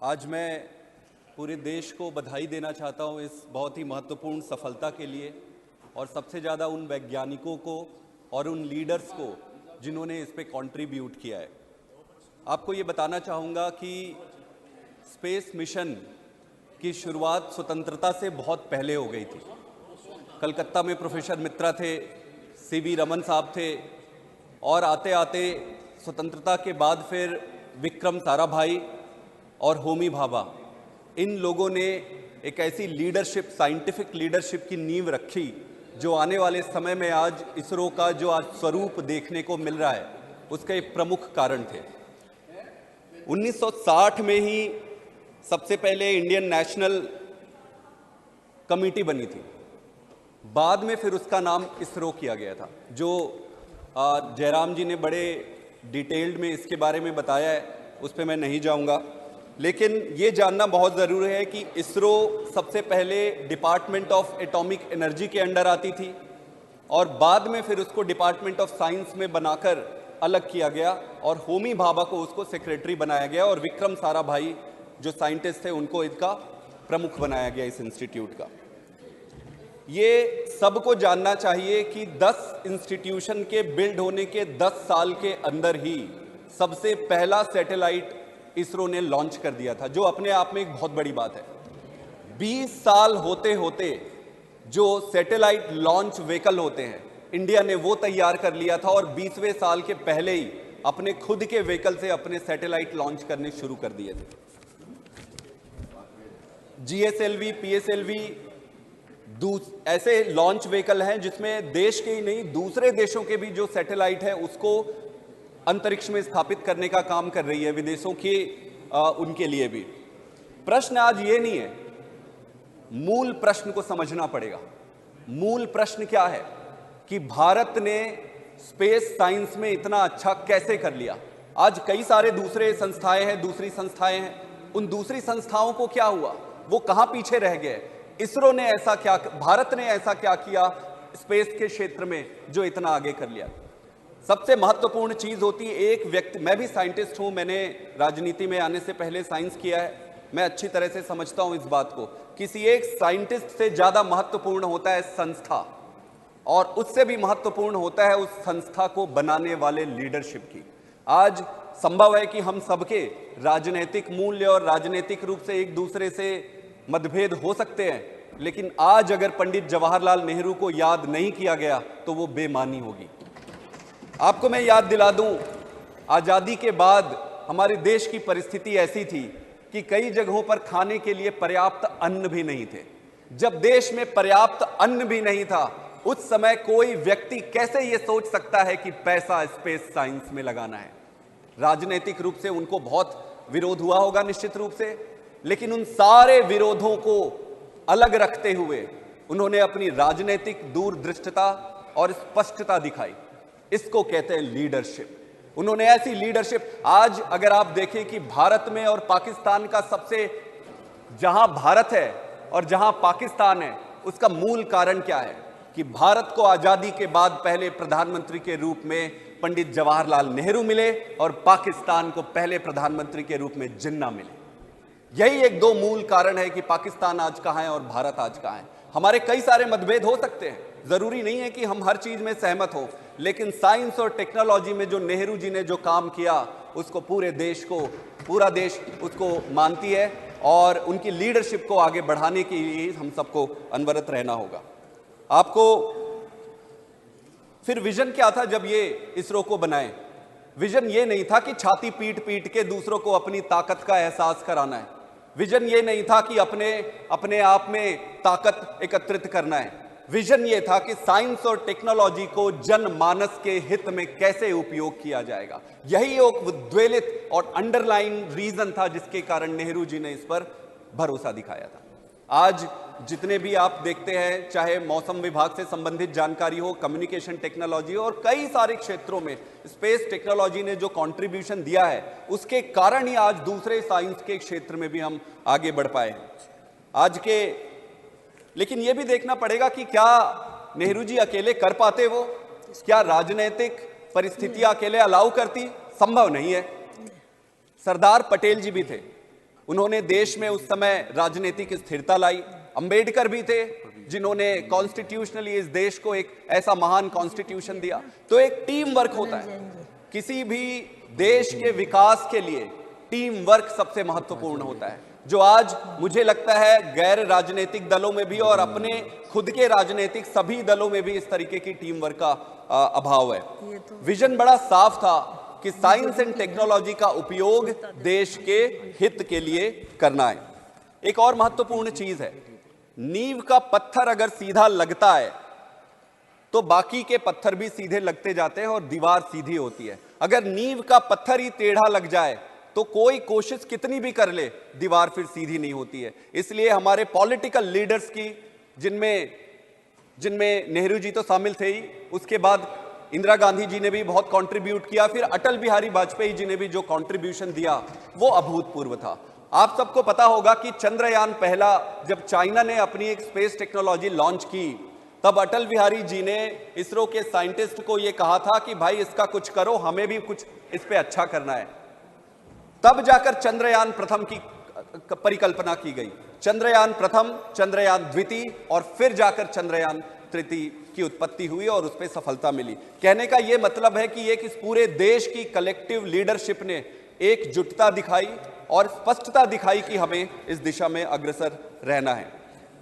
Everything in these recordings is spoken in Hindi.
आज मैं पूरे देश को बधाई देना चाहता हूं इस बहुत ही महत्वपूर्ण सफलता के लिए और सबसे ज़्यादा उन वैज्ञानिकों को और उन लीडर्स को जिन्होंने इस पे कंट्रीब्यूट किया है। आपको ये बताना चाहूँगा कि स्पेस मिशन की शुरुआत स्वतंत्रता से बहुत पहले हो गई थी। कलकत्ता में प्रोफेसर मित्रा थे, सीवी रमन साहब थे और आते आते स्वतंत्रता के बाद फिर विक्रम साराभाई और होमी भाभा, इन लोगों ने एक ऐसी लीडरशिप, साइंटिफिक लीडरशिप की नींव रखी जो आने वाले समय में आज इसरो का जो आज स्वरूप देखने को मिल रहा है उसका एक प्रमुख कारण थे। 1960 में ही सबसे पहले इंडियन नेशनल कमेटी बनी थी, बाद में फिर उसका नाम इसरो किया गया था, जो जयराम जी ने बड़े डिटेल्ड में इसके बारे में बताया है, उस पर मैं नहीं जाऊंगा। लेकिन ये जानना बहुत ज़रूरी है कि इसरो सबसे पहले डिपार्टमेंट ऑफ एटॉमिक एनर्जी के अंडर आती थी और बाद में फिर उसको डिपार्टमेंट ऑफ साइंस में बनाकर अलग किया गया और होमी भाभा को उसको सेक्रेटरी बनाया गया और विक्रम साराभाई जो साइंटिस्ट थे उनको इसका प्रमुख बनाया गया इस इंस्टीट्यूट का। ये सबको जानना चाहिए कि 10 इंस्टीट्यूशन के बिल्ड होने के 10 साल के अंदर ही सबसे पहला सैटेलाइट इसरो ने लॉन्च कर दिया था, जो अपने आप में एक बहुत बड़ी बात है। 20 साल होते होते जो सैटेलाइट लॉन्च व्हीकल होते हैं इंडिया ने वो तैयार कर लिया था और 20वें साल के पहले ही अपने खुद के व्हीकल से अपने सैटेलाइट लॉन्च करने शुरू कर दिए थे। जीएसएलवी, पीएसएलवी ऐसे लॉन्च व्हीकल हैं जिसमें देश के ही नहीं दूसरे देशों के भी जो सैटेलाइट है उसको अंतरिक्ष में स्थापित करने का काम कर रही है, विदेशों के उनके लिए भी। प्रश्न आज ये नहीं है, मूल प्रश्न को समझना पड़ेगा। मूल प्रश्न क्या है कि भारत ने स्पेस साइंस में इतना अच्छा कैसे कर लिया। आज कई सारे दूसरे संस्थाएं हैं, दूसरी संस्थाएं हैं, उन दूसरी संस्थाओं को क्या हुआ, वो कहां पीछे रह गए। इसरो ने ऐसा क्या, भारत ने ऐसा क्या किया स्पेस के क्षेत्र में जो इतना आगे कर लिया। सबसे महत्वपूर्ण चीज होती है एक व्यक्ति, मैं भी साइंटिस्ट हूं, मैंने राजनीति में आने से पहले साइंस किया है, मैं अच्छी तरह से समझता हूं इस बात को। किसी एक साइंटिस्ट से ज्यादा महत्वपूर्ण होता है संस्था और उससे भी महत्वपूर्ण होता है उस संस्था को बनाने वाले लीडरशिप की। आज संभव है कि हम सबके राजनीतिक मूल्य और राजनीतिक रूप से एक दूसरे से मतभेद हो सकते हैं, लेकिन आज अगर पंडित जवाहरलाल नेहरू को याद नहीं किया गया तो वो बेमानी होगी। आपको मैं याद दिला दूं, आजादी के बाद हमारे देश की परिस्थिति ऐसी थी कि कई जगहों पर खाने के लिए पर्याप्त अन्न भी नहीं थे। जब देश में पर्याप्त अन्न भी नहीं था उस समय कोई व्यक्ति कैसे यह सोच सकता है कि पैसा स्पेस साइंस में लगाना है। राजनीतिक रूप से उनको बहुत विरोध हुआ होगा निश्चित रूप से, लेकिन उन सारे विरोधों को अलग रखते हुए उन्होंने अपनी राजनीतिक दूरदृष्टता और स्पष्टता दिखाई। इसको कहते हैं लीडरशिप। उन्होंने ऐसी लीडरशिप, आज अगर आप देखें कि भारत में और पाकिस्तान का सबसे, जहां भारत है और जहां पाकिस्तान है, उसका मूल कारण क्या है कि भारत को आजादी के बाद पहले प्रधानमंत्री के रूप में पंडित जवाहरलाल नेहरू मिले और पाकिस्तान को पहले प्रधानमंत्री के रूप में जिन्ना मिले। यही एक दो मूल कारण है कि पाकिस्तान आज कहां है और भारत आज कहां है। हमारे कई सारे मतभेद हो सकते हैं, जरूरी नहीं है कि हम हर चीज में सहमत हो, लेकिन साइंस और टेक्नोलॉजी में जो नेहरू जी ने जो काम किया उसको पूरे देश को, पूरा देश उसको मानती है और उनकी लीडरशिप को आगे बढ़ाने के लिए हम सबको अनवरत रहना होगा। आपको फिर विजन क्या था जब ये इसरो को बनाए? विजन ये नहीं था कि छाती पीट पीट के दूसरों को अपनी ताकत का एहसास कराना है। विजन ये नहीं था कि अपने आप में ताकत एकत्रित करना है। विजन ये था कि साइंस और टेक्नोलॉजी को जनमानस के हित में कैसे उपयोग किया जाएगा। यही एक उद्वेलित और अंडरलाइन रीजन था जिसके कारण नेहरू जी ने इस पर भरोसा दिखाया था। आज जितने भी आप देखते हैं, चाहे मौसम विभाग से संबंधित जानकारी हो, कम्युनिकेशन टेक्नोलॉजी हो और कई सारे क्षेत्रों में स्पेस टेक्नोलॉजी ने जो कंट्रीब्यूशन दिया है उसके कारण ही आज दूसरे साइंस के क्षेत्र में भी हम आगे बढ़ पाए हैं आज के। लेकिन यह भी देखना पड़ेगा कि क्या नेहरू जी अकेले कर पाते वो? क्या राजनीतिक परिस्थितियां अकेले अलाउ करती? संभव नहीं है। सरदार पटेल जी भी थे, उन्होंने देश में उस समय राजनीतिक स्थिरता लाई। अंबेडकर भी थे जिन्होंने कॉन्स्टिट्यूशनली इस देश को एक ऐसा महान कॉन्स्टिट्यूशन दिया। तो एक टीम वर्क होता है, किसी भी देश के विकास के लिए टीम वर्क सबसे महत्वपूर्ण होता है, जो आज मुझे लगता है गैर राजनीतिक दलों में भी और अपने खुद के राजनीतिक सभी दलों में भी इस तरीके की टीम वर्क का अभाव है। विजन बड़ा साफ था कि साइंस एंड टेक्नोलॉजी का उपयोग देश के हित के लिए करना है। एक और महत्वपूर्ण चीज है, नींव का पत्थर अगर सीधा लगता है तो बाकी के पत्थर भी सीधे लगते जाते हैं और दीवार सीधी होती है। अगर नींव का पत्थर ही टेढ़ा लग जाए तो कोई कोशिश कितनी भी कर ले, दीवार फिर सीधी नहीं होती है। इसलिए हमारे पॉलिटिकल लीडर्स की, जिनमें नेहरू जी तो शामिल थे ही, उसके बाद इंदिरा गांधी जी ने भी बहुत कंट्रीब्यूट किया, फिर अटल बिहारी वाजपेयी जी ने भी जो कंट्रीब्यूशन दिया वो अभूतपूर्व था। आप सबको पता होगा कि चंद्रयान पहला जब चाइना ने अपनी एक स्पेस टेक्नोलॉजी लॉन्च की, तब अटल बिहारी जी ने इसरो के साइंटिस्ट को यह कहा था कि भाई इसका कुछ करो, हमें भी कुछ इस पे अच्छा करना है। तब जाकर चंद्रयान प्रथम की परिकल्पना की गई। चंद्रयान प्रथम, चंद्रयान द्वितीय और फिर जाकर चंद्रयान तृतीय की उत्पत्ति हुई और उस पर सफलता मिली। कहने का यह मतलब है कि एक इस पूरे देश की कलेक्टिव लीडरशिप ने एकजुटता दिखाई और स्पष्टता दिखाई कि हमें इस दिशा में अग्रसर रहना है।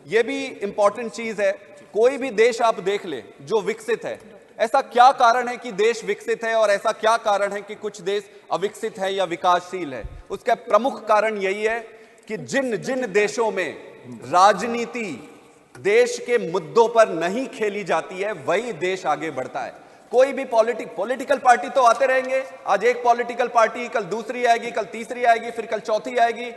यह भी इंपॉर्टेंट चीज है, कोई भी देश आप देख ले जो विकसित है, ऐसा क्या कारण है कि देश विकसित है और ऐसा क्या कारण है कि कुछ देश अविकसित है या विकासशील है? उसका प्रमुख कारण यही है कि जिन जिन देशों में राजनीति देश के मुद्दों पर नहीं खेली जाती है, वही देश आगे बढ़ता है। कोई भी पॉलिटिकल पार्टी तो आते रहेंगे, आज एक पॉलिटिकल पार्टी, कल दूसरी आएगी, कल तीसरी आएगी, फिर कल चौथी आएगी।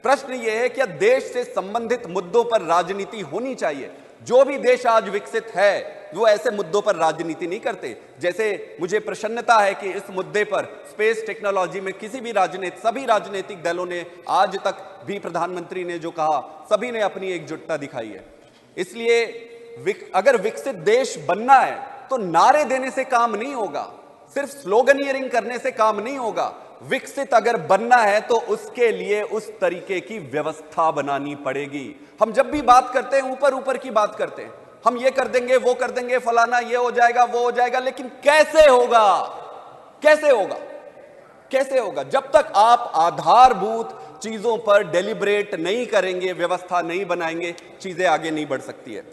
प्रश्न यह है कि देश से संबंधित मुद्दों पर राजनीति होनी चाहिए। जो भी देश आज विकसित है वो ऐसे मुद्दों पर राजनीति नहीं करते। जैसे मुझे प्रसन्नता है कि इस मुद्दे पर स्पेस टेक्नोलॉजी में सभी राजनीतिक दलों ने, आज तक भी प्रधानमंत्री ने जो कहा, सभी ने अपनी एकजुटता दिखाई है। इसलिए अगर विकसित देश बनना है तो नारे देने से काम नहीं होगा, सिर्फ स्लोगनियरिंग करने से काम नहीं होगा। विकसित अगर बनना है तो उसके लिए उस तरीके की व्यवस्था बनानी पड़ेगी। हम जब भी बात करते हैं ऊपर ऊपर की बात करते हैं, हम ये कर देंगे, वो कर देंगे, फलाना ये हो जाएगा, वो हो जाएगा, लेकिन कैसे होगा? कैसे होगा? कैसे होगा? जब तक आप आधारभूत चीजों पर डेलिब्रेट नहीं करेंगे, व्यवस्था नहीं बनाएंगे, चीजें आगे नहीं बढ़ सकती है।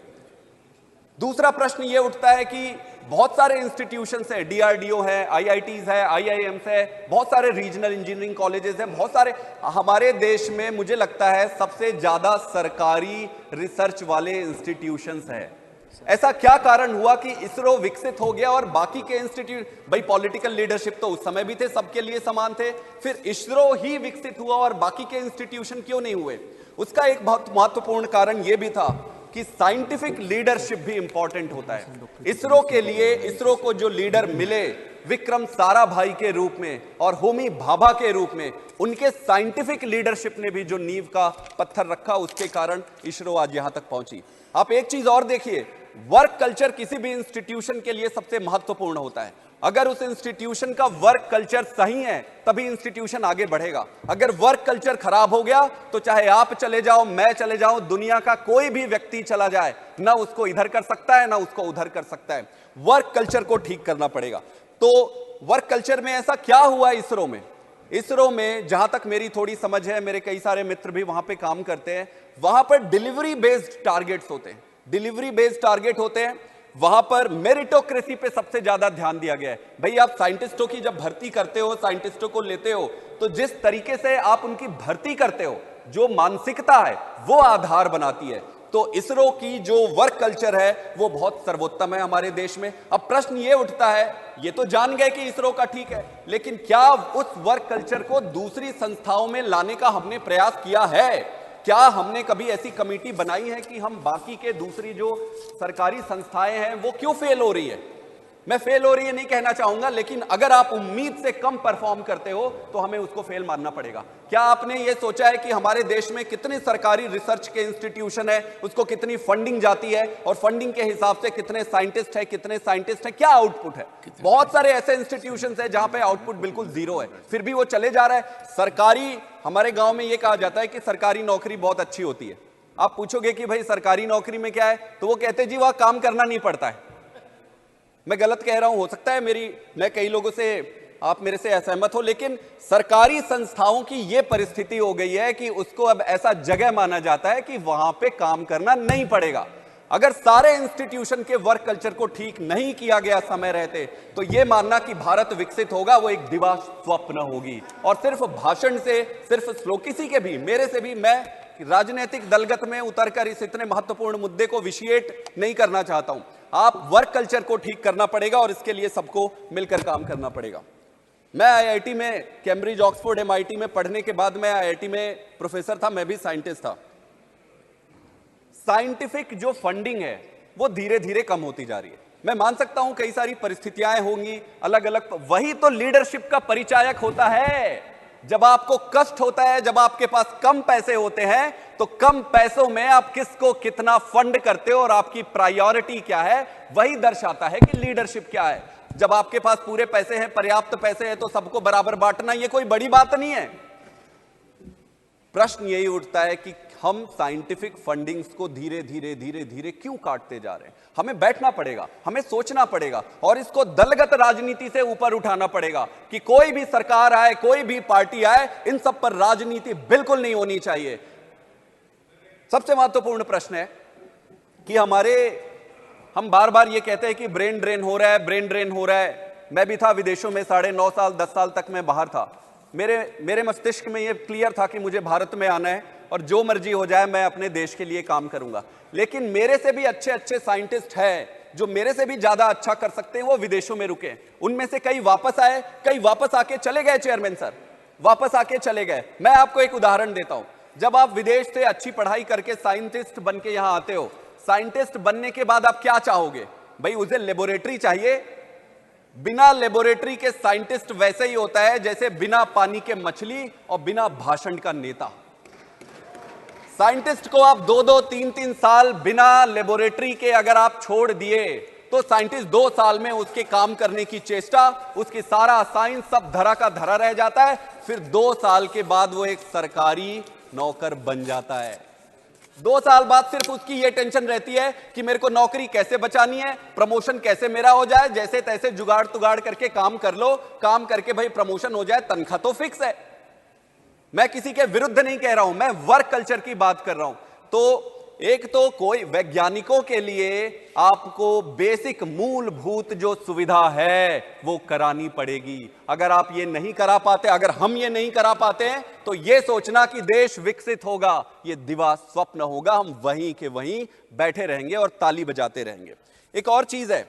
दूसरा प्रश्न यह उठता है कि बहुत सारे इंस्टीट्यूशंस हैं, डीआरडीओ है, आईआईटीज है, आईआईएम्स है, बहुत सारे रीजनल इंजीनियरिंग कॉलेजेस हैं, बहुत सारे हमारे देश में मुझे लगता है सबसे ज्यादा सरकारी रिसर्च वाले इंस्टीट्यूशंस हैं। ऐसा क्या कारण हुआ कि इसरो विकसित हो गया और बाकी के इंस्टीट्यूट, भाई पॉलिटिकल लीडरशिप तो उस समय भी थे, सबके लिए समान थे, फिर इसरो ही विकसित हुआ और बाकी के इंस्टीट्यूशन क्यों नहीं हुए? उसका एक बहुत महत्वपूर्ण कारण यह भी था कि साइंटिफिक लीडरशिप भी इंपॉर्टेंट होता है। इसरो के लिए, इसरो को जो लीडर मिले विक्रम साराभाई के रूप में और होमी भाभा के रूप में, उनके साइंटिफिक लीडरशिप ने भी जो नींव का पत्थर रखा, उसके कारण इसरो आज यहां तक पहुंची। आप एक चीज और देखिए, वर्क कल्चर किसी भी इंस्टीट्यूशन के लिए सबसे महत्वपूर्ण होता है। अगर उस इंस्टीट्यूशन का वर्क कल्चर सही है तभी इंस्टीट्यूशन आगे बढ़ेगा। अगर वर्क कल्चर खराब हो गया तो चाहे आप चले जाओ, मैं चले जाऊं, दुनिया का कोई भी व्यक्ति चला जाए, ना उसको इधर कर सकता है ना उसको उधर कर सकता है। वर्क कल्चर को ठीक करना पड़ेगा। तो वर्क कल्चर में ऐसा क्या हुआ इसरो में? इसरो में जहां तक मेरी थोड़ी समझ है, मेरे कई सारे मित्र भी वहां पे काम करते हैं, वहां पर डिलीवरी बेस्ड टारगेट्स होते हैं, डिलीवरी बेस्ड टारगेट होते हैं। वहां पर मेरिटोक्रेसी पे सबसे ज्यादा ध्यान दिया गया है। भाई आप साइंटिस्टों की जब भर्ती करते हो, साइंटिस्टों को लेते हो, तो जिस तरीके से आप उनकी भर्ती करते हो, जो मानसिकता है वो आधार बनाती है। तो इसरो की जो वर्क कल्चर है वो बहुत सर्वोत्तम है हमारे देश में। अब प्रश्न ये उठता है, ये तो जान गए कि इसरो का ठीक है, लेकिन क्या उस वर्क कल्चर को दूसरी संस्थाओं में लाने का हमने प्रयास किया है? क्या हमने कभी ऐसी कमेटी बनाई है कि हम बाकी के दूसरी जो सरकारी संस्थाएं हैं वो क्यों फेल हो रही है, मैं फेल हो रही है नहीं कहना चाहूंगा, लेकिन अगर आप उम्मीद से कम परफॉर्म करते हो तो हमें उसको फेल मानना पड़ेगा। क्या आपने ये सोचा है कि हमारे देश में कितने सरकारी रिसर्च के इंस्टीट्यूशन है, उसको कितनी फंडिंग जाती है, और फंडिंग के हिसाब से कितने साइंटिस्ट है, क्या आउटपुट है? बहुत सारे ऐसे इंस्टीट्यूशन है जहां पे आउटपुट बिल्कुल जीरो है, फिर भी वो चले जा रहा है। सरकारी, हमारे गांव में ये कहा जाता है कि सरकारी नौकरी बहुत अच्छी होती है। आप पूछोगे कि भाई सरकारी नौकरी में क्या है, तो वो कहते जी वहां काम करना नहीं पड़ता है। मैं गलत कह रहा हूं, हो सकता है मैं कई लोगों से, आप मेरे से असहमत हो, लेकिन सरकारी संस्थाओं की यह परिस्थिति हो गई है कि उसको अब ऐसा जगह माना जाता है कि वहां पे काम करना नहीं पड़ेगा। अगर सारे इंस्टीट्यूशन के वर्क कल्चर को ठीक नहीं किया गया समय रहते, तो यह मानना कि भारत विकसित होगा वो एक दिवा स्वप्न होगी। और सिर्फ भाषण से, सिर्फ किसी के भी, मेरे से भी, मैं राजनीतिक दलगत में उतरकर इस इतने महत्वपूर्ण मुद्दे को विशिएट नहीं करना चाहता हूं। आप वर्क कल्चर को ठीक करना पड़ेगा और इसके लिए सबको मिलकर काम करना पड़ेगा। मैं आईआईटी में, कैम्ब्रिज, ऑक्सफोर्ड, एमआईटी में पढ़ने के बाद मैं आईआईटी में प्रोफेसर था, मैं भी साइंटिस्ट था। साइंटिफिक जो फंडिंग है वो धीरे धीरे कम होती जा रही है। मैं मान सकता हूं कई सारी परिस्थितियां होंगी अलग अलग, वही तो लीडरशिप का परिचायक होता है। जब आपको कष्ट होता है, जब आपके पास कम पैसे होते हैं, तो कम पैसों में आप किसको कितना फंड करते हो और आपकी प्रायोरिटी क्या है, वही दर्शाता है कि लीडरशिप क्या है। जब आपके पास पूरे पैसे हैं, पर्याप्त पैसे हैं, तो सबको बराबर बांटना ये कोई बड़ी बात नहीं है। प्रश्न यही उठता है कि हम साइंटिफिक फंडिंग्स को धीरे धीरे धीरे धीरे क्यों काटते जा रहे हैं? हमें बैठना पड़ेगा, हमें सोचना पड़ेगा और इसको दलगत राजनीति से ऊपर उठाना पड़ेगा कि कोई भी सरकार आए, कोई भी पार्टी आए, इन सब पर राजनीति बिल्कुल नहीं होनी चाहिए। सबसे महत्वपूर्ण प्रश्न है कि हम बार बार ये कहते हैं कि ब्रेन ड्रेन हो रहा है, ब्रेन ड्रेन हो रहा है। मैं भी था विदेशों में 9.5 साल, 10 साल तक मैं बाहर था। मेरे मस्तिष्क में ये क्लियर था कि मुझे भारत में आना है और जो मर्जी हो जाए मैं अपने देश के लिए काम करूंगा। लेकिन मेरे से भी अच्छे अच्छे साइंटिस्ट हैं जो मेरे से भी ज्यादा अच्छा कर सकते हैं, वो विदेशों में रुके। उनमें से कई वापस आए, कई वापस आके चले गए। चेयरमैन सर वापस आके चले गए। मैं आपको एक उदाहरण देता हूं। जब आप विदेश से अच्छी पढ़ाई करके साइंटिस्ट बन के यहां आते हो, साइंटिस्ट बनने के बाद आप क्या चाहोगे? भाई उसे लेबोरेटरी चाहिए। बिना लेबोरेटरी के साइंटिस्ट वैसे ही होता है जैसे बिना पानी के मछली और बिना भाषण का नेता। साइंटिस्ट को आप 2-2, 3-3 साल बिना लेबोरेटरी के अगर आप छोड़ दिए, तो साइंटिस्ट 2 साल में उसके काम करने की चेष्टा, उसकी सारा साइंस सब धरा का धरा रह जाता है। फिर 2 साल के बाद वो एक सरकारी नौकर बन जाता है। 2 साल बाद सिर्फ उसकी ये टेंशन रहती है कि मेरे को नौकरी कैसे बचानी है, प्रमोशन कैसे मेरा हो जाए, जैसे तैसे जुगाड़ तुगाड़ करके काम कर लो, काम करके भाई प्रमोशन हो जाए, तनख्वाह तो फिक्स है। मैं किसी के विरुद्ध नहीं कह रहा हूं, मैं वर्क कल्चर की बात कर रहा हूं। तो एक तो कोई वैज्ञानिकों के लिए आपको बेसिक मूलभूत जो सुविधा है वो करानी पड़ेगी। अगर आप ये नहीं करा पाते, अगर हम ये नहीं करा पाते हैं, तो ये सोचना कि देश विकसित होगा, ये दिवा स्वप्न होगा। हम वहीं के वहीं बैठे रहेंगे और ताली बजाते रहेंगे। एक और चीज है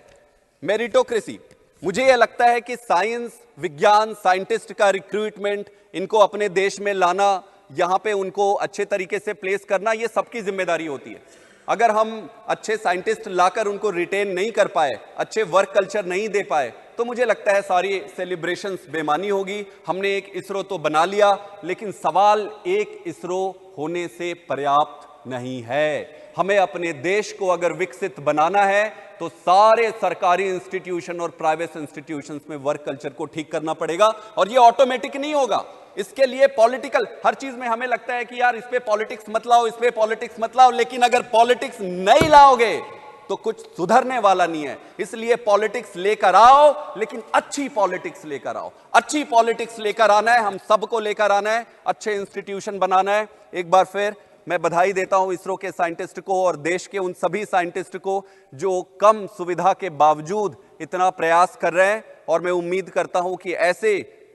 मेरिटोक्रेसी। मुझे यह लगता है कि साइंस, विज्ञान, साइंटिस्ट का रिक्रूटमेंट, इनको अपने देश में लाना, यहां पे उनको अच्छे तरीके से प्लेस करना, ये सबकी जिम्मेदारी होती है। अगर हम अच्छे साइंटिस्ट लाकर उनको रिटेन नहीं कर पाए, अच्छे वर्क कल्चर नहीं दे पाए, तो मुझे लगता है सारी सेलिब्रेशंस बेमानी होगी। हमने एक इसरो तो बना लिया, लेकिन सवाल एक इसरो होने से पर्याप्त नहीं है। हमें अपने देश को अगर विकसित बनाना है, तो सारे सरकारी इंस्टीट्यूशन और प्राइवेट इंस्टीट्यूशंस में वर्क कल्चर को ठीक करना पड़ेगा। और ये ऑटोमेटिक नहीं होगा, इसके लिए पॉलिटिकल, हर चीज में हमें लगता है कि यार इस पे पॉलिटिक्स मत लाओ, इस पे पॉलिटिक्स मत लाओ, लेकिन अगर पॉलिटिक्स नहीं लाओगे तो कुछ सुधरने वाला नहीं है। इसलिए पॉलिटिक्स लेकर आओ, लेकिन अच्छी पॉलिटिक्स लेकर आओ। अच्छी पॉलिटिक्स लेकर आना है, हम सबको लेकर आना है, अच्छे इंस्टीट्यूशन बनाना है। एक बार फिर मैं बधाई देता हूं इसरो के साइंटिस्ट को और देश के उन सभी साइंटिस्ट को जो कम सुविधा के बावजूद इतना प्रयास कर रहे हैं। और मैं उम्मीद करता हूं कि ऐसे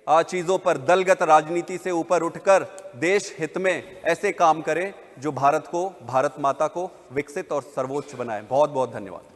चीजों पर दलगत राजनीति से ऊपर उठकर देश हित में ऐसे काम करें जो भारत को, भारत माता को विकसित और सर्वोच्च बनाए। बहुत बहुत धन्यवाद।